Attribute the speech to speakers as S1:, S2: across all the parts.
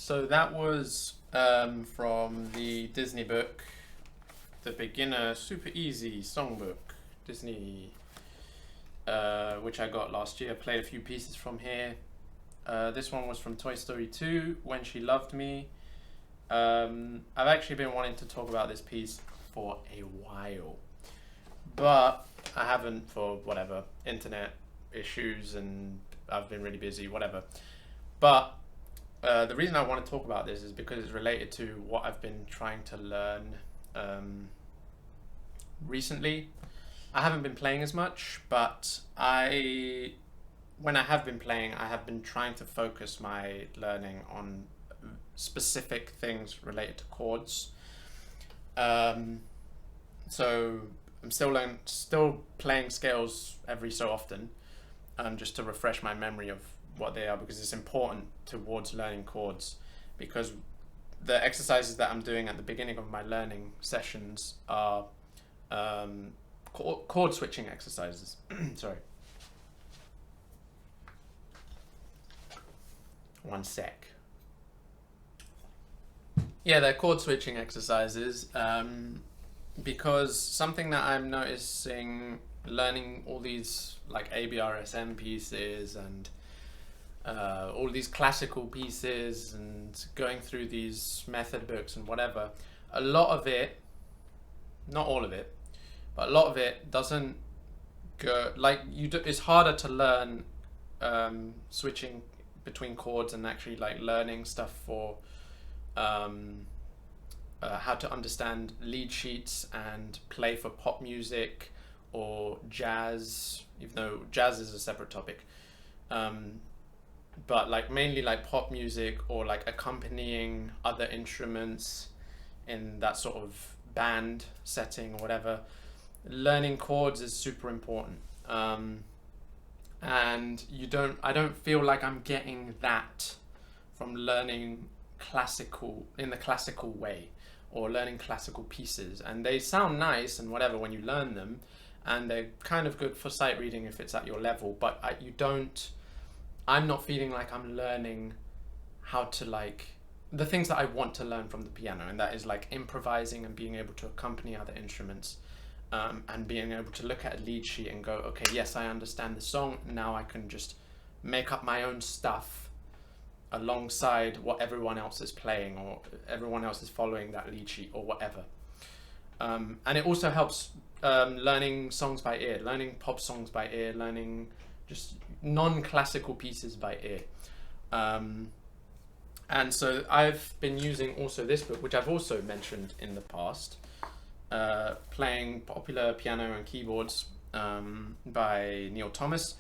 S1: So that was from the Disney book, the beginner super easy songbook, Disney, which I got last year. Played a few pieces from here. This one was from Toy Story 2, When She Loved Me. I've actually been wanting to talk about this piece for a while, but I haven't for whatever, internet issues, and I've been really busy, whatever. But the reason I want to talk about this is because it's related to what I've been trying to learn recently. I haven't been playing as much, but when I have been playing, I have been trying to focus my learning on specific things related to chords. So I'm still playing scales every so often, just to refresh my memory of what they are, because it's important towards learning chords, because the exercises that I'm doing at the beginning of my learning sessions are chord switching exercises. Sorry. One sec. Yeah, they're chord switching exercises, because something that I'm noticing learning all these like ABRSM pieces and all these classical pieces and going through these method books and whatever, a lot of it, not all of it, but a lot of it doesn't go, like it's harder to learn switching between chords and actually like learning stuff for how to understand lead sheets and play for pop music or jazz, even though jazz is a separate topic. But like mainly like pop music or like accompanying other instruments in that sort of band setting or whatever, learning chords is super important. And I don't feel like I'm getting that from learning in the classical way, or learning classical pieces. And they sound nice and whatever when you learn them, and they're kind of good for sight reading if it's at your level, but I'm not feeling like I'm learning how to like the things that I want to learn from the piano, and that is like improvising and being able to accompany other instruments, and being able to look at a lead sheet and go, okay, yes, I understand the song, now I can just make up my own stuff alongside what everyone else is playing, or everyone else is following that lead sheet or whatever. And it also helps learning songs by ear, learning pop songs by ear, learning just non-classical pieces by ear. And so I've been using also this book, which I've also mentioned in the past, playing popular piano and keyboards by Neil Thomas,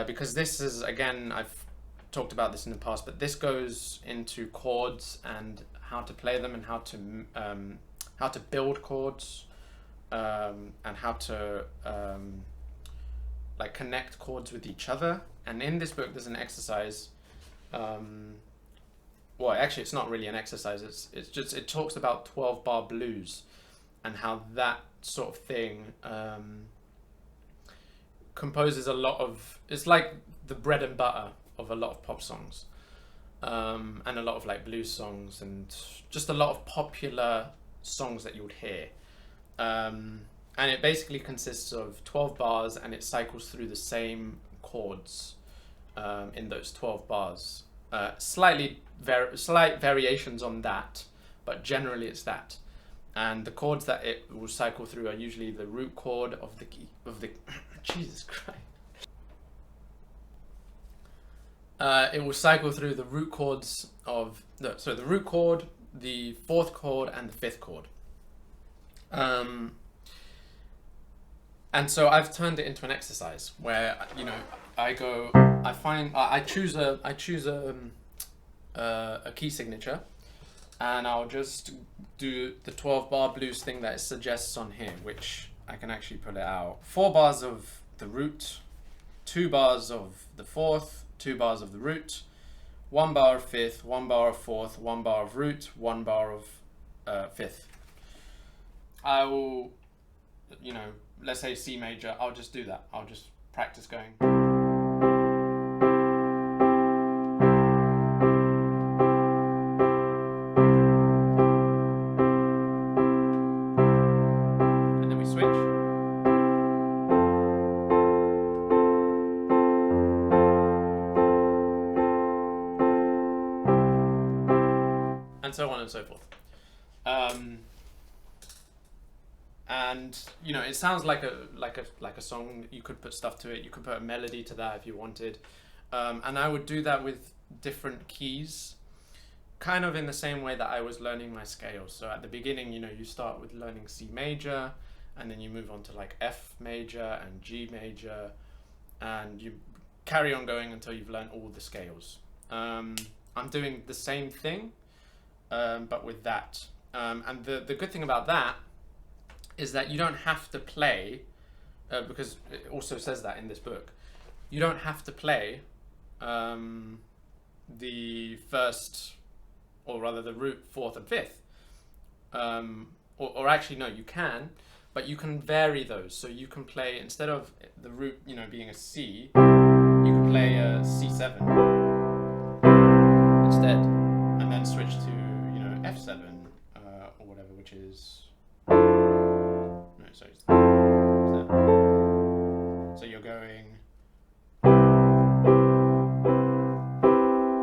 S1: because this is, again, I've talked about this in the past, but this goes into chords and how to play them and how to build chords, and how to like connect chords with each other. And in this book there's an exercise, well, actually it's not really an exercise, it's just, it talks about 12-bar blues and how that sort of thing composes a lot of, it's like the bread and butter of a lot of pop songs, and a lot of like blues songs and just a lot of popular songs that you would hear. And it basically consists of 12 bars, and it cycles through the same chords in those 12 bars. Slight variations on that, but generally it's that. And the chords that it will cycle through are usually the root chord of the key of the Jesus Christ. It will cycle through the root chords of the root chord, the fourth chord, and the fifth chord. And so I've turned it into an exercise where, you know, I choose a key signature, and I'll just do the 12-bar blues thing that it suggests on here, which I can actually pull it out. 4 bars of the root, 2 bars of the fourth, 2 bars of the root, 1 bar of fifth, 1 bar of fourth, 1 bar of root, 1 bar of fifth. I will, you know, let's say C major, I'll just do that. I'll just practice going. switch. And so on and so forth. And you know, it sounds like a song. You could put stuff to it. You could put a melody to that if you wanted. And I would do that with different keys, kind of in the same way that I was learning my scales. So at the beginning, you know, you start with learning C major, and then you move on to like F major and G major, and you carry on going until you've learned all the scales. I'm doing the same thing, but with that. And the good thing about that is that you don't have to play, because it also says that in this book, you don't have to play the first, or rather the root, fourth and fifth. Or actually, no, you can, but you can vary those. So you can play, instead of the root, you know, being a C, you can play a C7 instead, and then switch to, you know, F7 or whatever, which is, no, sorry, so you're going,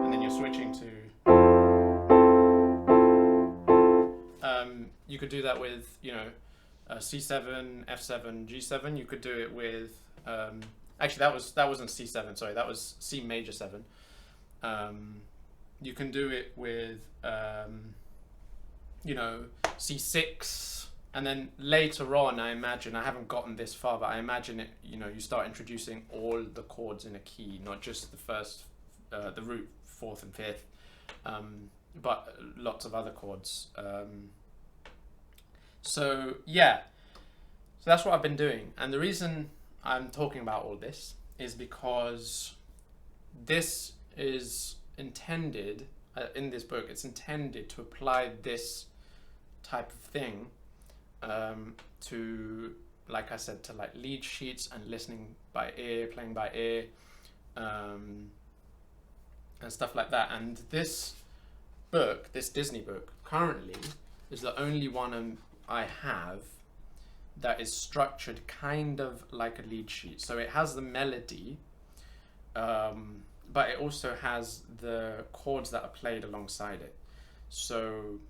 S1: and then you're switching to, you could do that with, you know, C7, F7, G7. You could do it with, actually that wasn't C7, sorry, that was C major 7. You can do it with, you know, C6, and then later on, I imagine, I haven't gotten this far, but I imagine it, you know, you start introducing all the chords in a key, not just the first, the root, fourth and fifth, but lots of other chords. So yeah, so that's what I've been doing. And the reason I'm talking about all this is because this is intended, in this book, it's intended to apply this type of thing to, like I said, to like lead sheets and listening by ear, playing by ear, and stuff like that. And this book, this Disney book, currently is the only one I have that is structured kind of like a lead sheet. So it has the melody, but it also has the chords that are played alongside it. So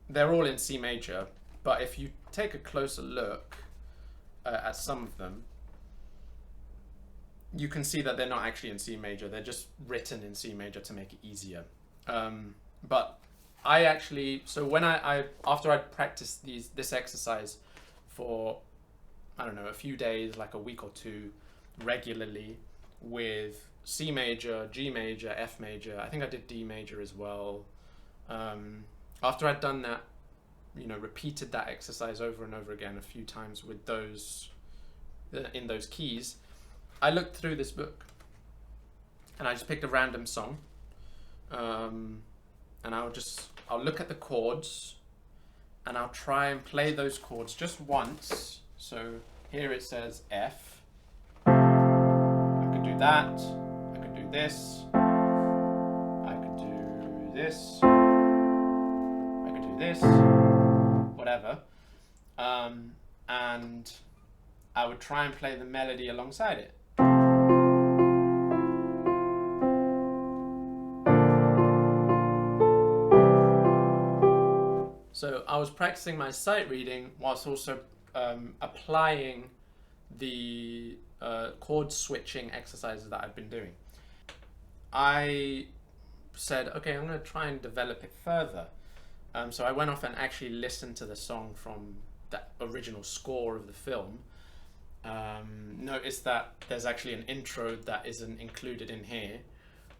S1: they're all in C major, but if you take a closer look at some of them, you can see that they're not actually in C major. They're just written in C major to make it easier. But I actually, so when after I'd practiced this exercise for, I don't know, a few days, like a week or two, regularly with C major, G major, F major, I think I did D major as well. After I'd done that, you know, repeated that exercise over and over again a few times with those, in those keys, I looked through this book and I just picked a random song, and I'll look at the chords and I'll try and play those chords just once. So here it says F. I could do that. I could do this. I could do this. I could do this. Whatever. And I would try and play the melody alongside it. So I was practicing my sight reading whilst also applying the chord switching exercises that I've been doing. I said, okay, I'm going to try and develop it further. So I went off and actually listened to the song from the original score of the film. Noticed that there's actually an intro that isn't included in here.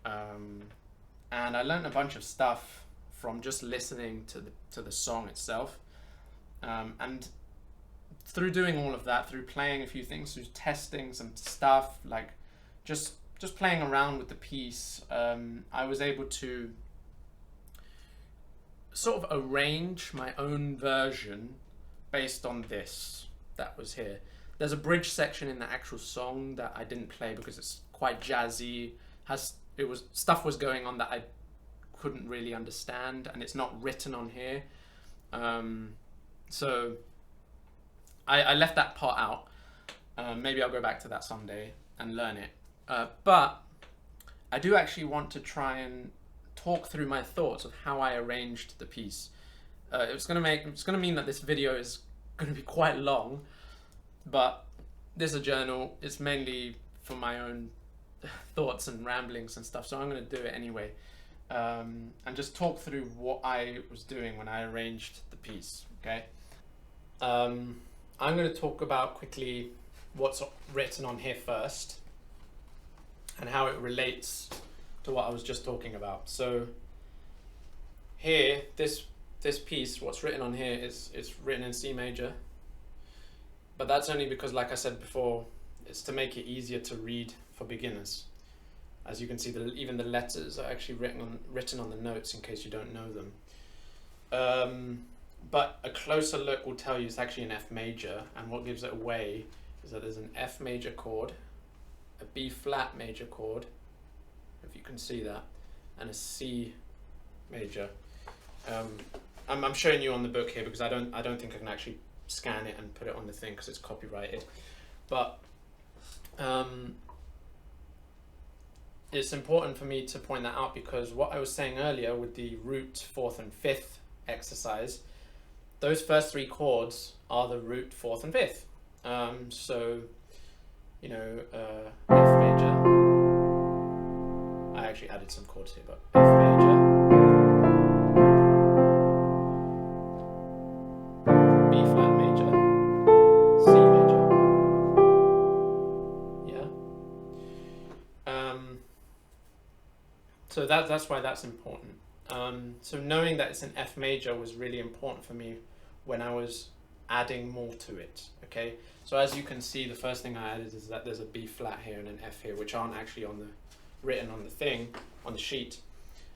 S1: And I learned a bunch of stuff from just listening to the song itself, and through doing all of that, through playing a few things, through testing some stuff, like just playing around with the piece, I was able to sort of arrange my own version based on this that was here. There's a bridge section in the actual song that I didn't play because it's quite jazzy. Stuff was going on that I couldn't really understand, and it's not written on here. So I left that part out. Maybe I'll go back to that someday and learn it. But I do actually want to try and talk through my thoughts of how I arranged the piece. It's gonna mean that this video is gonna be quite long, but this is a journal. It's mainly for my own thoughts and ramblings and stuff, so I'm gonna do it anyway, and just talk through what I was doing when I arranged the piece. Okay. I'm gonna talk about quickly what's written on here first and how it relates to what I was just talking about. So here, this piece, what's written on here is written in C major, but that's only because, like I said before, it's to make it easier to read for beginners. As you can see, even the letters are actually written on the notes in case you don't know them. But a closer look will tell you it's actually an F major, and what gives it away is that there's an F major chord, a B flat major chord, if you can see that, and a C major. I'm showing you on the book here because I don't think I can actually scan it and put it on the thing because it's copyrighted. But it's important for me to point that out because what I was saying earlier with the root, fourth and fifth exercise, those first three chords are the root, fourth and fifth. So, you know, F major, I actually added some chords here, but F major, B flat major, C major, yeah. So that's why that's important. So knowing that it's an F major was really important for me when I was adding more to it. Okay, so as you can see, the first thing I added is that there's a B flat here and an F here, which aren't actually written on the thing, on the sheet.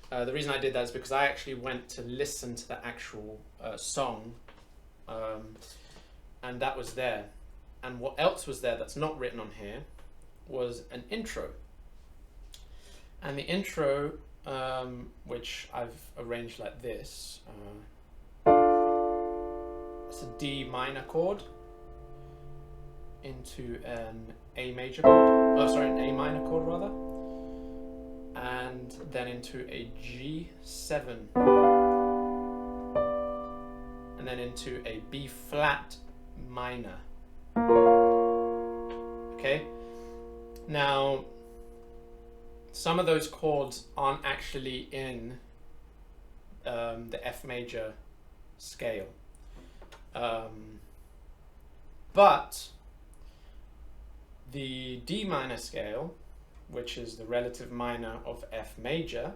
S1: The reason I did that is because I actually went to listen to the actual song, and that was there. And what else was there that's not written on here was an intro. And the intro, which I've arranged like this, it's a D minor chord into an A major chord, an A minor chord rather, and then into a G7, and then into a B flat minor. Okay, now some of those chords aren't actually in the F major scale, but the D minor scale, which is the relative minor of F major,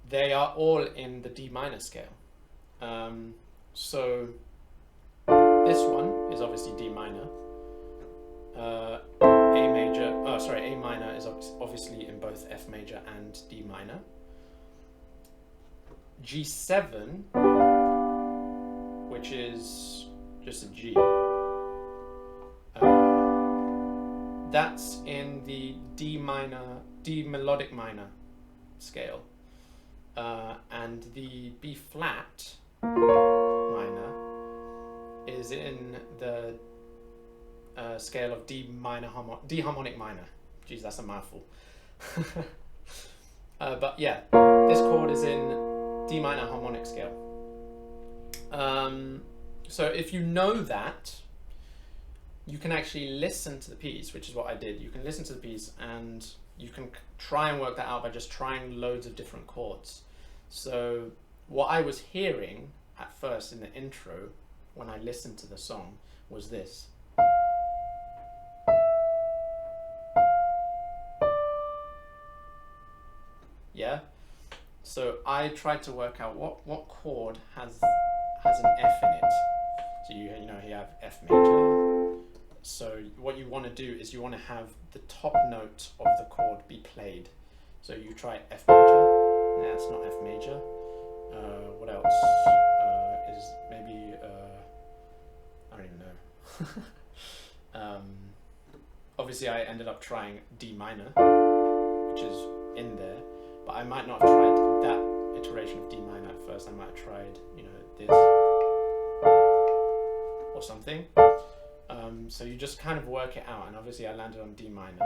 S1: they are all in the D minor scale. So this one is obviously D minor. A minor is obviously in both F major and D minor. G7, which is just a G, that's in the D melodic minor scale, and the B flat minor is in the scale of D harmonic minor. Jeez, that's a mouthful. But yeah, this chord is in D minor harmonic scale. So if you know that, you can actually listen to the piece, which is what I did. You can listen to the piece and you can try and work that out by just trying loads of different chords. So what I was hearing at first in the intro when I listened to the song was this. Yeah, so I tried to work out what chord has an F in it. So you know you have F major. So what you want to do is you want to have the top note of the chord be played. So you try F major. Nah, it's not F major. What else? Is maybe I don't even know. Obviously I ended up trying D minor, which is in there. But I might not have tried that iteration of D minor at first. I might have tried, you know, this or something. So you just kind of work it out, and obviously I landed on D minor.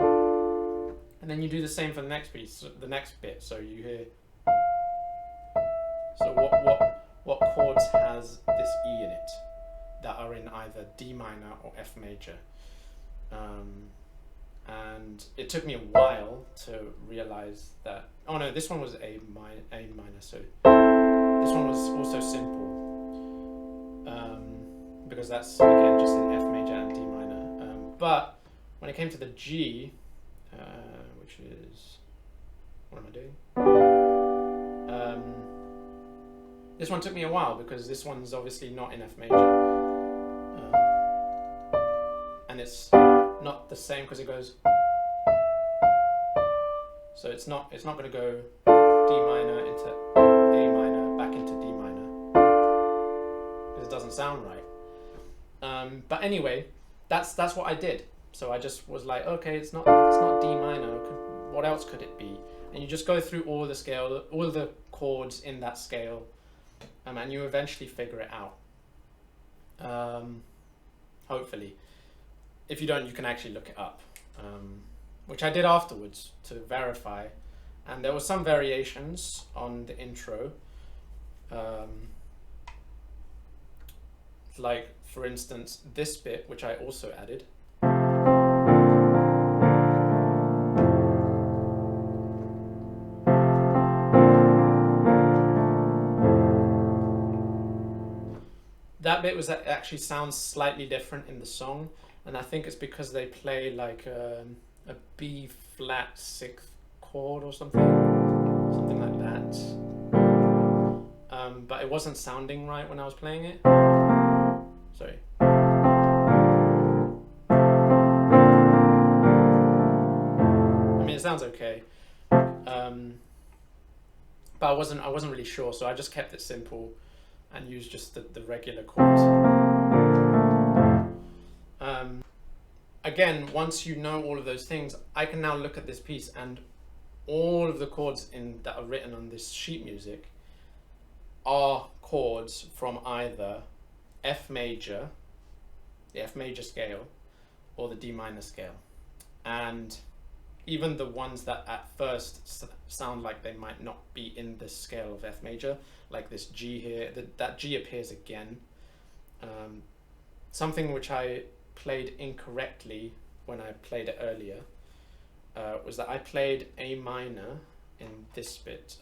S1: And then you do the same for the next piece, the next bit. So you hear. So what chords has this E in it that are in either D minor or F major? And it took me a while to realize that. Oh no, this one was A minor. So this one was also simple. Because that's again just in F major and D minor. But when it came to the G, which is, what am I doing? This one took me a while because this one's obviously not in F major, and it's not the same because it goes. So it's not going to go D minor into A minor back into D minor because it doesn't sound right. But anyway, that's what I did. So I just was like, okay, it's not D minor. What else could it be? And you just go through all the scale, all the chords in that scale, and you eventually figure it out. Hopefully, if you don't, you can actually look it up, which I did afterwards to verify. And there were some variations on the intro. Like, for instance, this bit, which I also added. That bit actually sounds slightly different in the song, and I think it's because they play like a B flat 6th chord or something like that. But it wasn't sounding right when I was playing it. Sorry. I mean, it sounds okay, but I wasn't really sure, so I just kept it simple and used just the regular chords. Again, once you know all of those things, I can now look at this piece, and all of the chords that are written on this sheet music are chords from either F major, the F major scale, or the D minor scale. And even the ones that at first sound like they might not be in the scale of F major, like this G here, that G appears again. Something which I played incorrectly when I played it earlier was that I played A minor in this bit.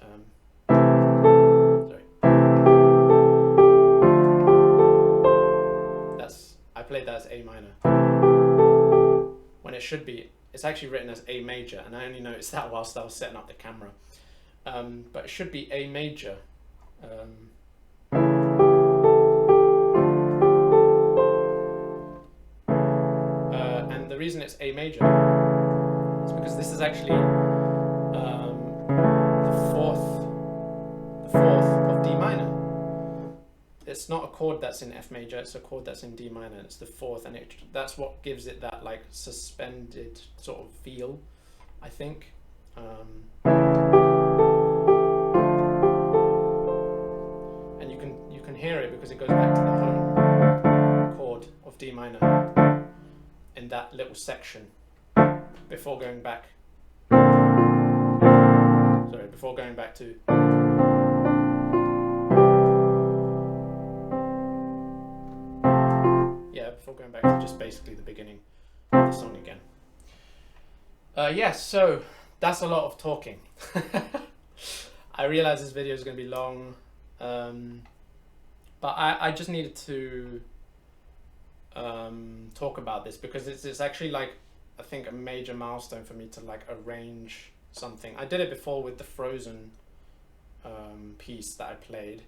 S1: Sorry. I played that as A minor. When it should be, it's actually written as A major, and I only noticed that whilst I was setting up the camera. But it should be A major. And the reason it's A major is because this is actually the fourth of D minor. It's not a chord that's in F major, it's a chord that's in D minor, and it's the fourth, and that's what gives it that like suspended sort of feel, I think. And you can hear it because it goes back to the home chord of D minor in that little section before going back. Sorry, before going back to. Before going back to just basically the beginning of the song again. Yes, so that's a lot of talking. I realize this video is going to be long, but I just needed to talk about this because it's actually like, I think, a major milestone for me to like arrange something. I did it before with the Frozen piece that I played.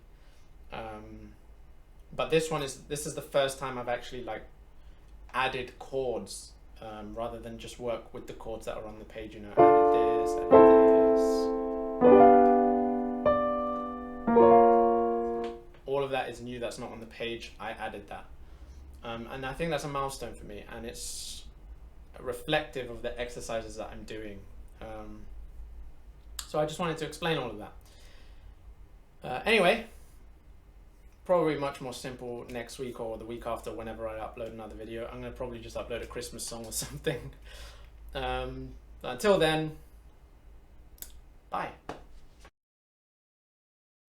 S1: But this is the first time I've actually like added chords rather than just work with the chords that are on the page, you know, added this. All of that is new, that's not on the page, I added that. And I think that's a milestone for me, and it's reflective of the exercises that I'm doing. So I just wanted to explain all of that. Anyway, probably much more simple next week or the week after, whenever I upload another video. I'm going to probably just upload a Christmas song or something. Until then, bye.